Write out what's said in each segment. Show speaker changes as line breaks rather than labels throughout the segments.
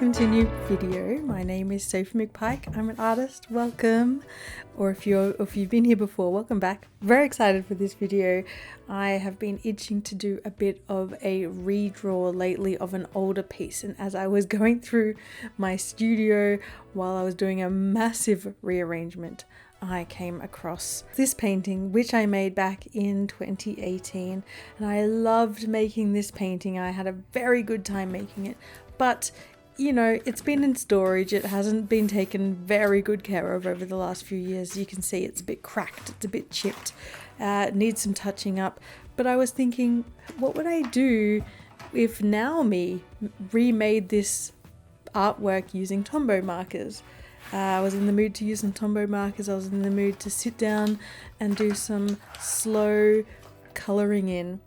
welcome to a new video. My name is Sophie McPike. I'm an artist. Welcome. Or if you've been here before, welcome back. Very excited for this video. I have been itching to do a bit of a redraw lately of an older piece, and as I was going through my studio while I was doing a massive rearrangement, I came across this painting which I made back in 2018, and I loved making this painting. I had a very good time making it, but you know, it's been in storage. It hasn't been taken very good care of over the last few years. You can see it's a bit cracked, it's a bit chipped, it needs some touching up. But I was thinking, what would I do if Naomi remade this artwork using Tombow markers? I was in the mood to use some Tombow markers. I was in the mood to sit down and do some slow colouring in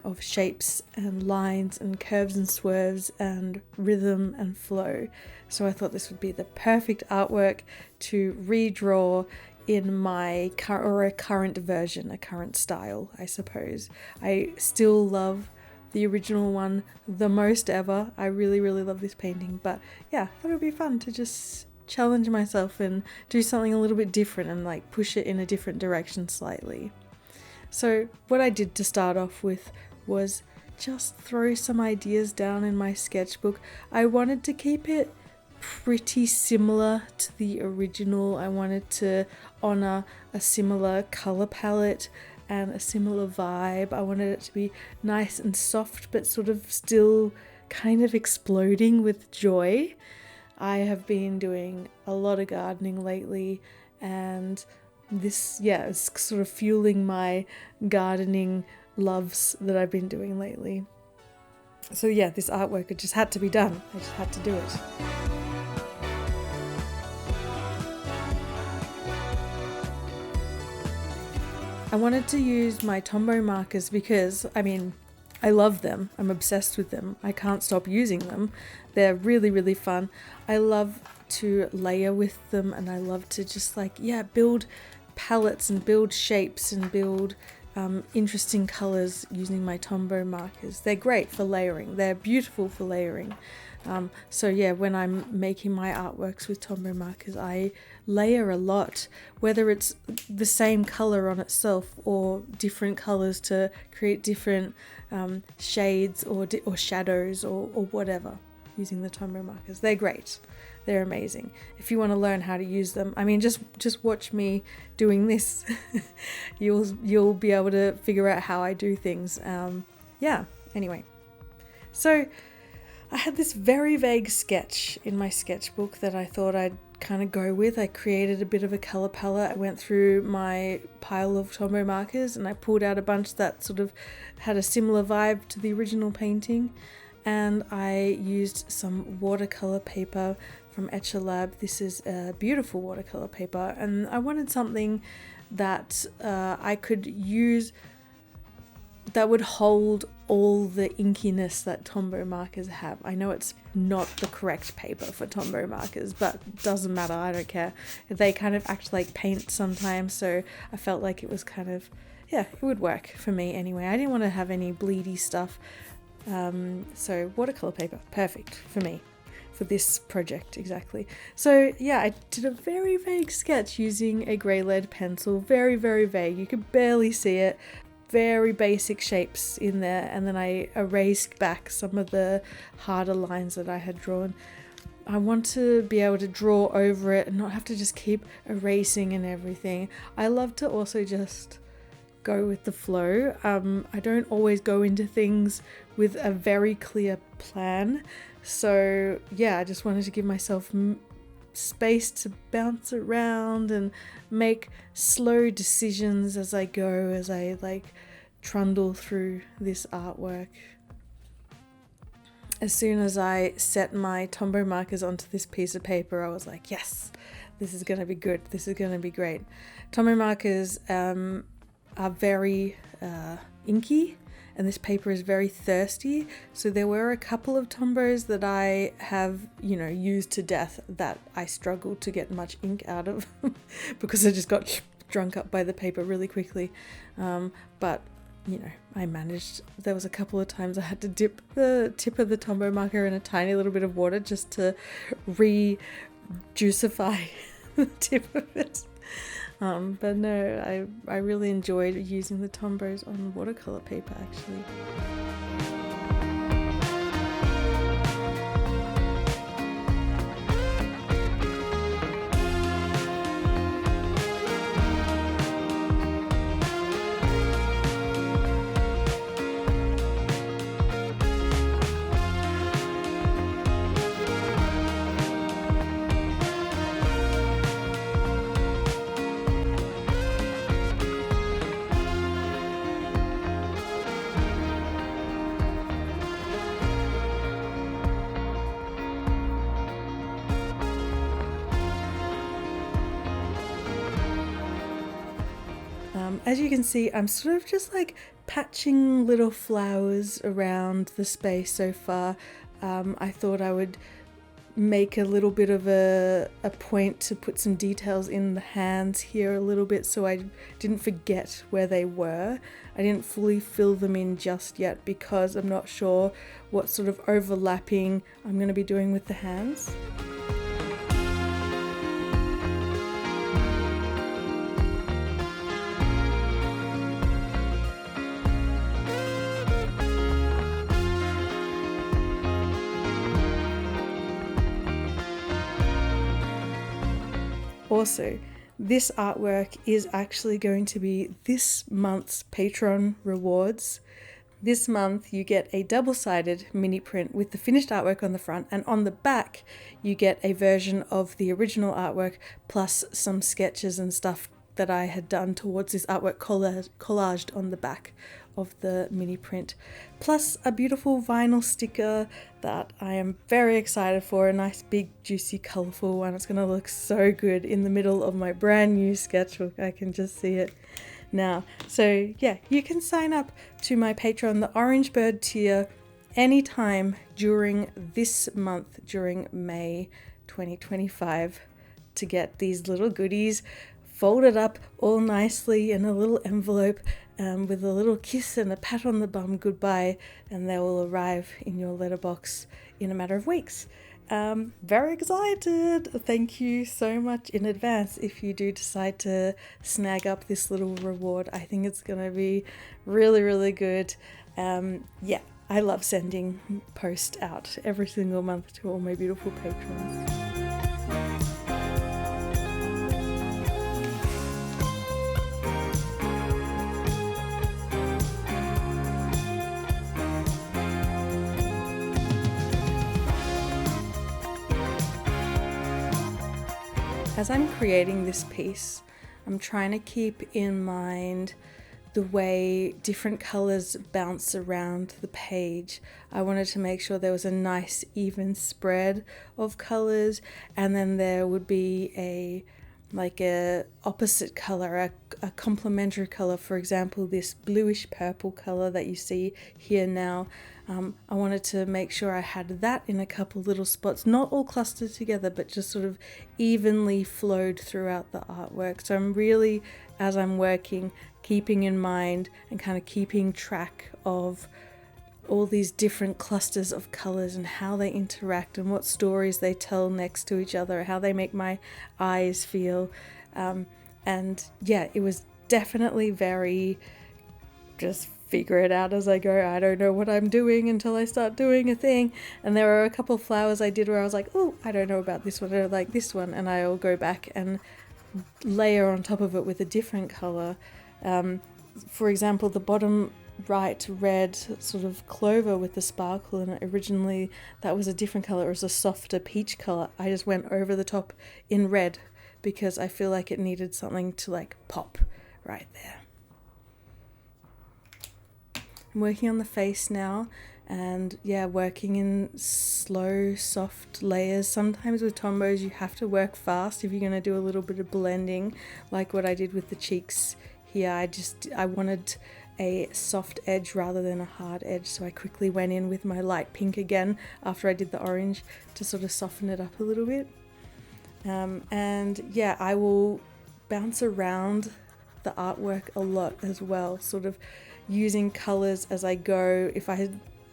of shapes and lines and curves and swerves and rhythm and flow. So I thought this would be the perfect artwork to redraw in my current version, a current style, I suppose. I still love the original one the most ever. I really love this painting, but yeah, I thought it would be fun to just challenge myself and do something a little bit different and like push it in a different direction slightly. So what I did to start off with was just throw some ideas down in my sketchbook. I wanted to keep it pretty similar to the original. I wanted to honor a similar color palette and a similar vibe. I wanted it to be nice and soft, but sort of still kind of exploding with joy. I have been doing a lot of gardening lately, and this, is sort of fueling my gardening loves that I've been doing lately. So yeah, this artwork, it just had to be done. I just had to do it. I wanted to use my Tombow markers because, I love them. I'm obsessed with them. I can't stop using them. They're really fun. I love to layer with them, and I love to just build palettes and build shapes and build interesting colors using my Tombow markers. They're great for layering. They're beautiful for layering. So yeah, when I'm making my artworks with Tombow markers, I layer a lot, whether it's the same color on itself or different colors to create different shades or shadows or whatever using the Tombow markers. They're great. They're amazing. If you want to learn how to use them, just watch me doing this. You'll be able to figure out how I do things. Anyway. So I had this very vague sketch in my sketchbook that I thought I'd kind of go with. I created a bit of a color palette. I went through my pile of Tombow markers and I pulled out a bunch that sort of had a similar vibe to the original painting. And I used some watercolor paper from Etchalab. This is a beautiful watercolor paper, and I wanted something that I could use that would hold all the inkiness that Tombow markers have. I know it's not the correct paper for Tombow markers, but it doesn't matter, I don't care. They kind of act like paint sometimes, so I felt like it was kind of, it would work for me anyway. I didn't want to have any bleedy stuff. So watercolor paper, perfect for me, for this project exactly. So yeah, I did a very vague sketch using a grey lead pencil, very vague, you could barely see it, very basic shapes in there, and then I erased back some of the harder lines that I had drawn. I want to be able to draw over it and not have to just keep erasing and everything. I love to also just go with the flow. I don't always go into things with a very clear plan. So yeah, I just wanted to give myself space to bounce around and make slow decisions as I go, as I trundle through this artwork. As soon as I set my Tombow markers onto this piece of paper, I was like, yes, this is going to be good. This is going to be great. Tombow markers are very inky, and this paper is very thirsty, so there were a couple of Tombows that I have used to death that I struggled to get much ink out of because I just got drunk up by the paper really quickly, but you know, I managed. There was a couple of times I had to dip the tip of the Tombow marker in a tiny little bit of water just to re-juicify the tip of it. But no, I really enjoyed using the Tombows on watercolor paper actually. As you can see, I'm sort of just like patching little flowers around the space so far. I thought I would make a little bit of a point to put some details in the hands here a little bit so I didn't forget where they were. I didn't fully fill them in just yet because I'm not sure what sort of overlapping I'm going to be doing with the hands. Also, this artwork is actually going to be this month's Patreon rewards. This month you get a double-sided mini print with the finished artwork on the front, and on the back you get a version of the original artwork plus some sketches and stuff that I had done towards this artwork collaged on the back of the mini print, plus a beautiful vinyl sticker that I am very excited for, a nice big juicy colourful one. It's going to look so good in the middle of my brand new sketchbook. I can just see it now. So yeah, you can sign up to my Patreon, the Orange Bird tier, anytime during this month, during May 2025, to get these little goodies folded up all nicely in a little envelope with a little kiss and a pat on the bum goodbye, and they will arrive in your letterbox in a matter of weeks. Very excited. Thank you so much in advance if you do decide to snag up this little reward. I think it's going to be really, really good. Yeah, I love sending post out every single month to all my beautiful patrons. As I'm creating this piece, I'm trying to keep in mind the way different colors bounce around the page. I wanted to make sure there was a nice even spread of colors, and then there would be a opposite color, a complementary color. For example, this bluish purple color that you see here now. I wanted to make sure I had that in a couple little spots, not all clustered together, but just sort of evenly flowed throughout the artwork. So I'm really, as I'm working, keeping in mind and kind of keeping track of all these different clusters of colors and how they interact and what stories they tell next to each other, how they make my eyes feel. And yeah, it was definitely very just figure it out as I go. I don't know what I'm doing until I start doing a thing. And there were a couple of flowers I did where I was like, oh, I don't know about this one, I like this one, and I'll go back and layer on top of it with a different color. For example, the bottom right red sort of clover with the sparkle, and originally that was a different color. It was a softer peach color. I just went over the top in red because I feel like it needed something to like pop right there. I'm working on the face now, and yeah, working in slow, soft layers. Sometimes with Tombows you have to work fast if you're going to do a little bit of blending, like what I did with the cheeks here. I wanted a soft edge rather than a hard edge, so I quickly went in with my light pink again after I did the orange to sort of soften it up a little bit. And yeah, I will bounce around the artwork a lot as well, sort of using colors as I go. If I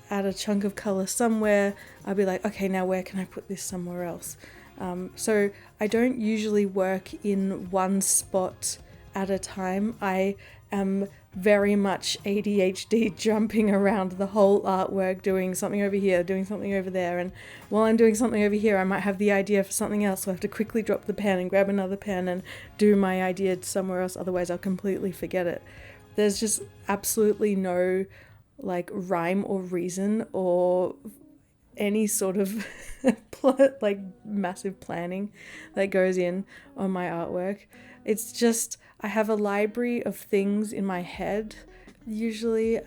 add a chunk of color somewhere, I'll be like, okay, now where can I put this somewhere else? So I don't usually work in one spot at a time. I am very much ADHD, jumping around the whole artwork, doing something over here, doing something over there, and while I'm doing something over here I might have the idea for something else, so I have to quickly drop the pen and grab another pen and do my idea somewhere else, otherwise I'll completely forget it. There's just absolutely no like rhyme or reason or any sort of like massive planning that goes in on my artwork. It's just, I have a library of things in my head. Usually,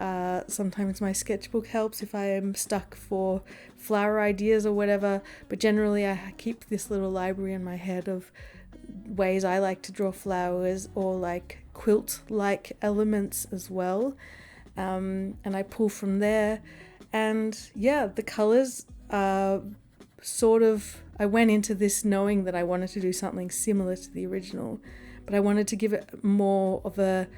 sometimes my sketchbook helps if I am stuck for flower ideas or whatever, but generally I keep this little library in my head of ways I like to draw flowers or like quilt-like elements as well. And I pull from there. And yeah, the colors are sort of, I went into this knowing that I wanted to do something similar to the original, but I wanted to give it more of a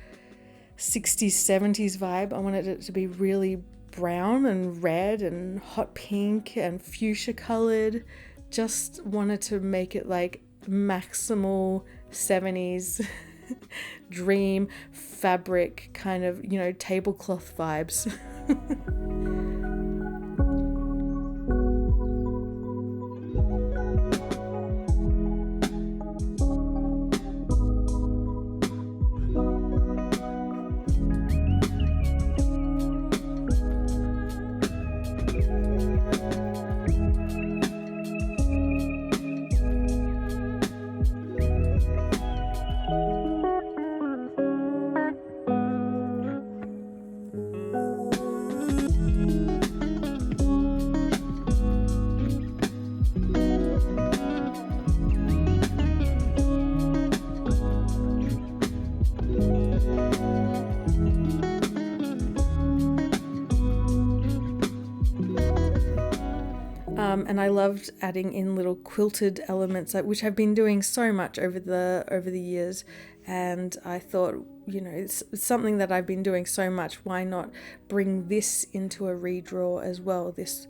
60s, 70s vibe. I wanted it to be really brown and red and hot pink and fuchsia colored. Just wanted to make it like maximal 70s dream fabric kind of, you know, tablecloth vibes. And I loved adding in little quilted elements, which I've been doing so much over the years. And I thought, you know, it's something that I've been doing so much. Why not bring this into a redraw as well? This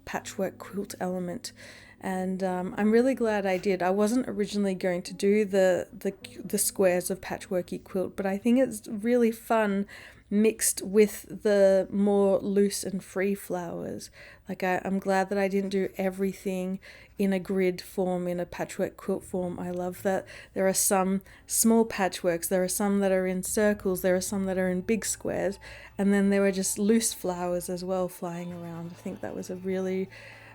patchwork quilt element. And I'm really glad I did. I wasn't originally going to do the squares of patchworky quilt, but I think it's really fun mixed with the more loose and free flowers. Like I'm glad that I didn't do everything in a grid form, in a patchwork quilt form. I love that there are some small patchworks, there are some that are in circles, there are some that are in big squares, and then there were just loose flowers as well flying around. I think that was a really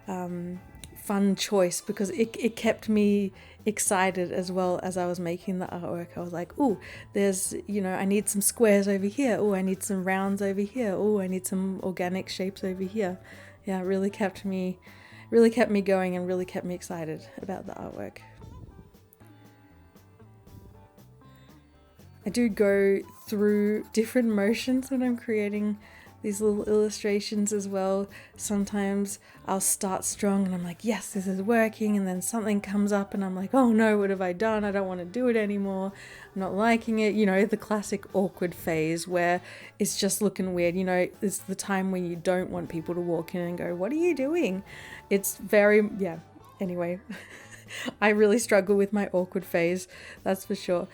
fun choice because it kept me excited as well as I was making the artwork. I was like, oh, there's, you know, I need some squares over here. Oh, I need some rounds over here. Oh, I need some organic shapes over here. Yeah, it really kept me going and really kept me excited about the artwork. I do go through different motions when I'm creating these little illustrations as well. Sometimes I'll start strong and I'm like, yes, this is working, and then something comes up and I'm like, oh no, what have I done? I don't want to do it anymore. I'm not liking it. You know, the classic awkward phase where it's just looking weird. You know, it's the time when you don't want people to walk in and go, what are you doing? It's very, yeah, anyway. I really struggle with my awkward phase, that's for sure.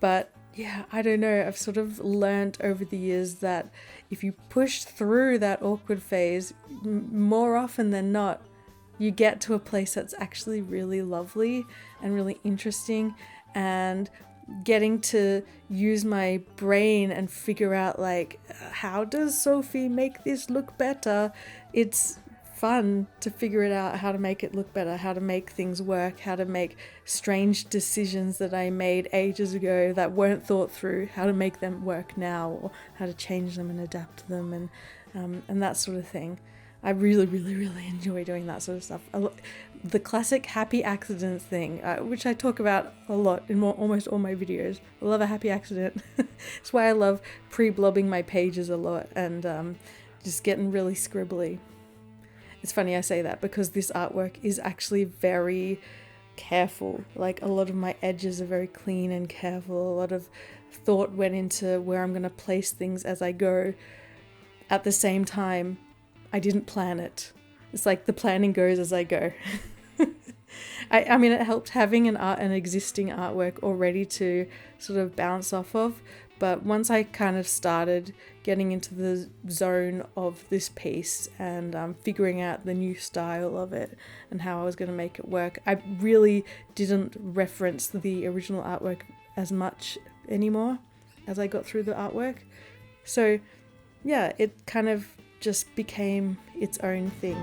But yeah, I don't know. I've sort of learned over the years that if you push through that awkward phase, more often than not, you get to a place that's actually really lovely and really interesting, and getting to use my brain and figure out like, how does Sophie make this look better? It's fun to figure it out, how to make it look better, how to make things work, how to make strange decisions that I made ages ago that weren't thought through, how to make them work now, or how to change them and adapt them, and that sort of thing. I really, really, really enjoy doing that sort of stuff. The classic happy accidents thing, which I talk about a lot in almost all my videos. I love a happy accident. That's why I love pre-blobbing my pages a lot and just getting really scribbly. It's funny I say that because this artwork is actually very careful. Like a lot of my edges are very clean and careful. A lot of thought went into where I'm going to place things as I go. At the same time, I didn't plan it. It's like the planning goes as I go. I mean, it helped having an existing artwork already to sort of bounce off of. But once I kind of started getting into the zone of this piece and figuring out the new style of it and how I was going to make it work, I really didn't reference the original artwork as much anymore as I got through the artwork. So yeah, it kind of just became its own thing.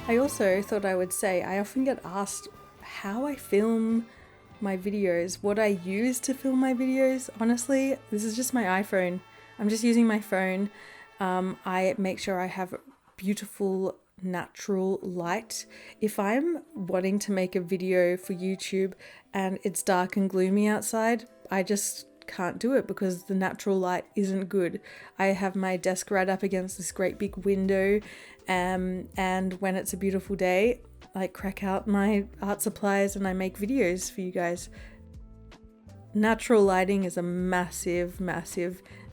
I also thought I would say, I often get asked how I film my videos, what I use to film my videos. Honestly, this is just my iPhone. I'm just using my phone. I make sure I have beautiful natural light. If I'm wanting to make a video for YouTube and it's dark and gloomy outside, I just can't do it because the natural light isn't good. I have my desk right up against this great big window, and when it's a beautiful day, I crack out my art supplies and I make videos for you guys. Natural lighting is a massive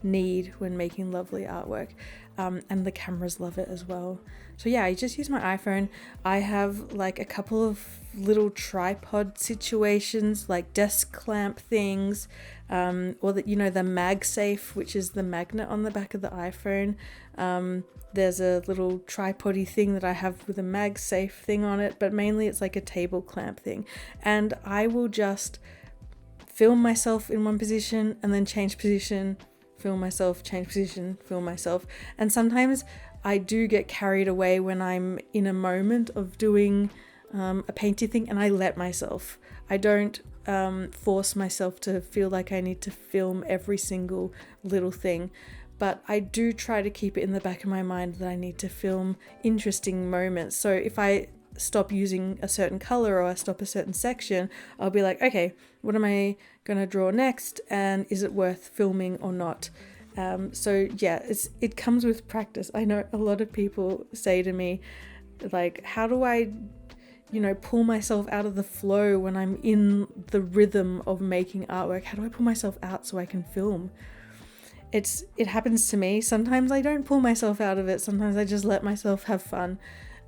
need when making lovely artwork, and the cameras love it as well. So yeah, I just use my iPhone. I have like a couple of little tripod situations, like desk clamp things, or the MagSafe, which is the magnet on the back of the iPhone. There's a little tripody thing that I have with a MagSafe thing on it, but mainly it's like a table clamp thing. And I will just film myself in one position and then change position, film myself, change position, film myself. And sometimes I do get carried away when I'm in a moment of doing a painting thing, and I let myself. I don't force myself to feel like I need to film every single little thing. But I do try to keep it in the back of my mind that I need to film interesting moments. So if I stop using a certain color or I stop a certain section, I'll be like, okay, what am I going to draw next? And is it worth filming or not? So yeah, it comes with practice. I know a lot of people say to me, like, how do I, pull myself out of the flow when I'm in the rhythm of making artwork? How do I pull myself out so I can film? It happens to me. Sometimes I don't pull myself out of it. Sometimes I just let myself have fun.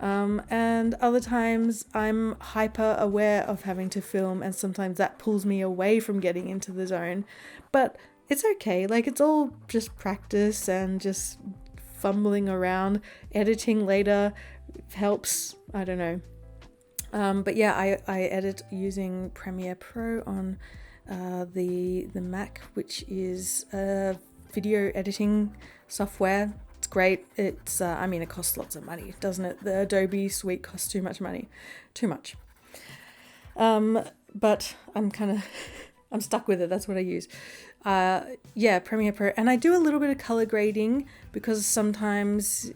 And other times I'm hyper aware of having to film, and sometimes that pulls me away from getting into the zone. But it's okay. Like, it's all just practice and just fumbling around. Editing later helps. I don't know. But yeah, I edit using Premiere Pro on the Mac, which is a video editing software. It's great. It's it costs lots of money, doesn't it? The Adobe suite costs too much money. Too much. But I'm stuck with it. That's what I use. Premiere Pro. And I do a little bit of color grading because sometimes,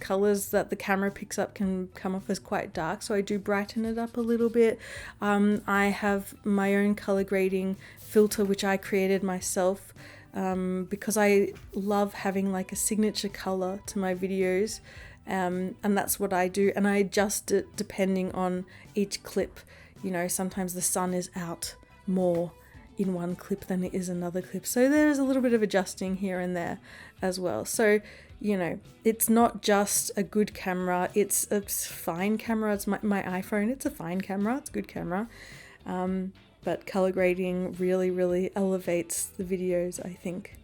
colors that the camera picks up can come off as quite dark. So I do brighten it up a little bit. I have my own color grading filter, which I created myself, because I love having like a signature color to my videos. And that's what I do. And I adjust it depending on each clip. Sometimes the sun is out more in one clip than it is another clip. So there's a little bit of adjusting here and there as well. So, it's not just a good camera, it's a fine camera. It's my iPhone, it's a fine camera, it's a good camera. But color grading really, really elevates the videos, I think.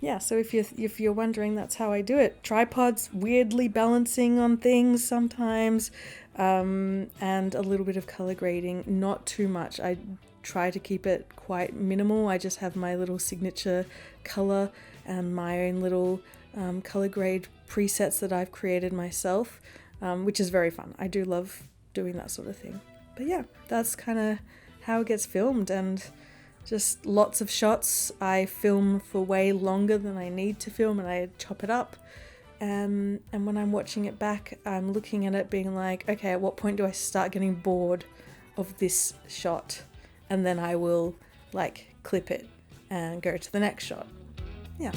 yeah, so if you're wondering, that's how I do it. Tripods weirdly balancing on things sometimes, and a little bit of color grading, not too much. I try to keep it quite minimal. I just have my little signature color and my own little color grade presets that I've created myself, which is very fun. I do love doing that sort of thing. But yeah, that's kind of how it gets filmed, and just lots of shots. I film for way longer than I need to film, and I chop it up. And when I'm watching it back, I'm looking at it being like, okay, at what point do I start getting bored of this shot? And then I will like clip it and go to the next shot. Yeah.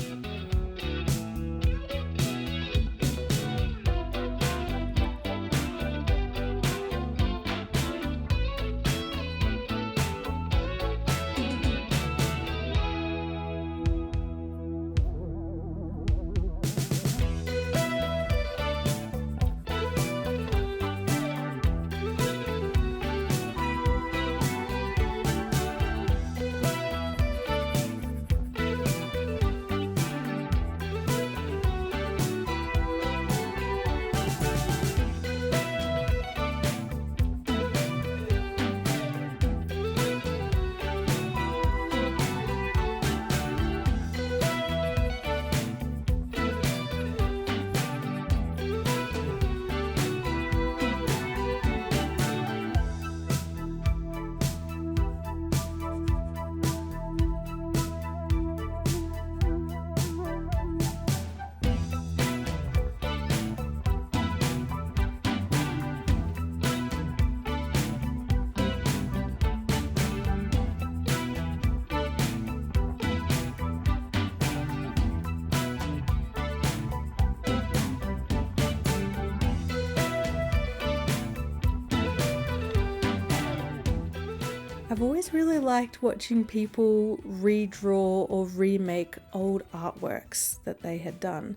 I've always really liked watching people redraw or remake old artworks that they had done.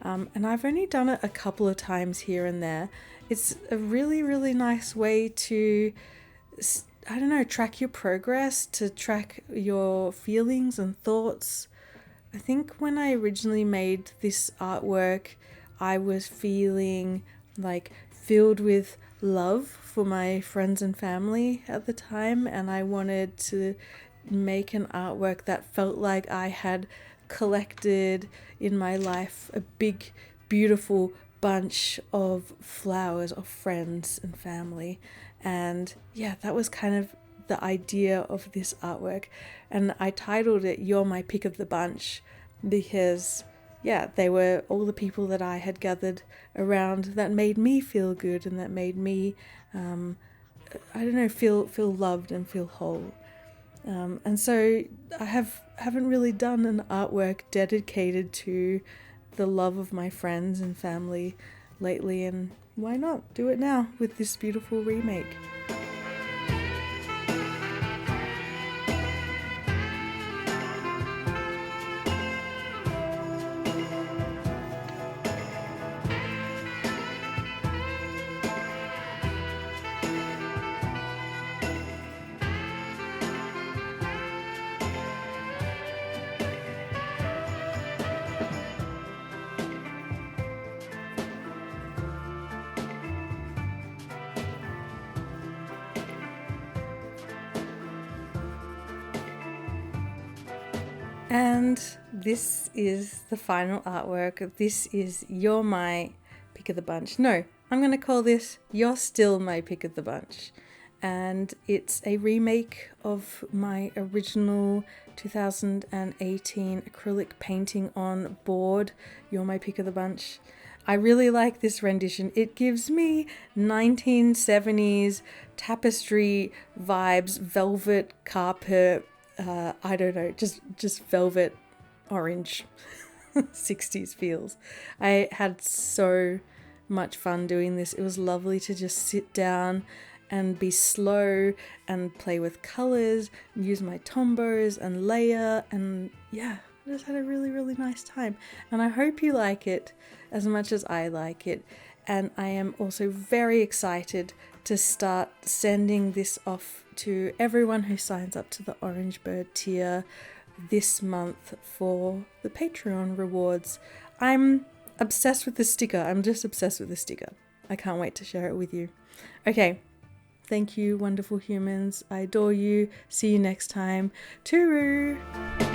And I've only done it a couple of times here and there. It's a really, really nice way to, I don't know, track your progress, to track your feelings and thoughts. I think when I originally made this artwork, I was feeling like filled with love for my friends and family at the time, and I wanted to make an artwork that felt like I had collected in my life a big, beautiful bunch of flowers of friends and family. And yeah, that was kind of the idea of this artwork, and I titled it "You're My Pick of the Bunch" because yeah, they were all the people that I had gathered around that made me feel good and that made me, I don't know, feel loved and feel whole. And so I haven't really done an artwork dedicated to the love of my friends and family lately, and why not do it now with this beautiful remake? And this is the final artwork. This is You're My Pick of the Bunch. No, I'm going to call this You're Still My Pick of the Bunch. And it's a remake of my original 2018 acrylic painting on board, You're My Pick of the Bunch. I really like this rendition. It gives me 1970s tapestry vibes, velvet carpet, I don't know, just velvet orange 60s feels. I had so much fun doing this. It was lovely to just sit down and be slow and play with colors, and use my tombos and layer, and yeah, I just had a really, really nice time. And I hope you like it as much as I like it. And I am also very excited to start sending this off to everyone who signs up to the Orange Bird tier. this month for the Patreon rewards. I'm obsessed with the sticker. I'm just obsessed with the sticker. I can't wait to share it with you. Okay. Thank you, wonderful humans. I adore you. See you next time. Tooroo!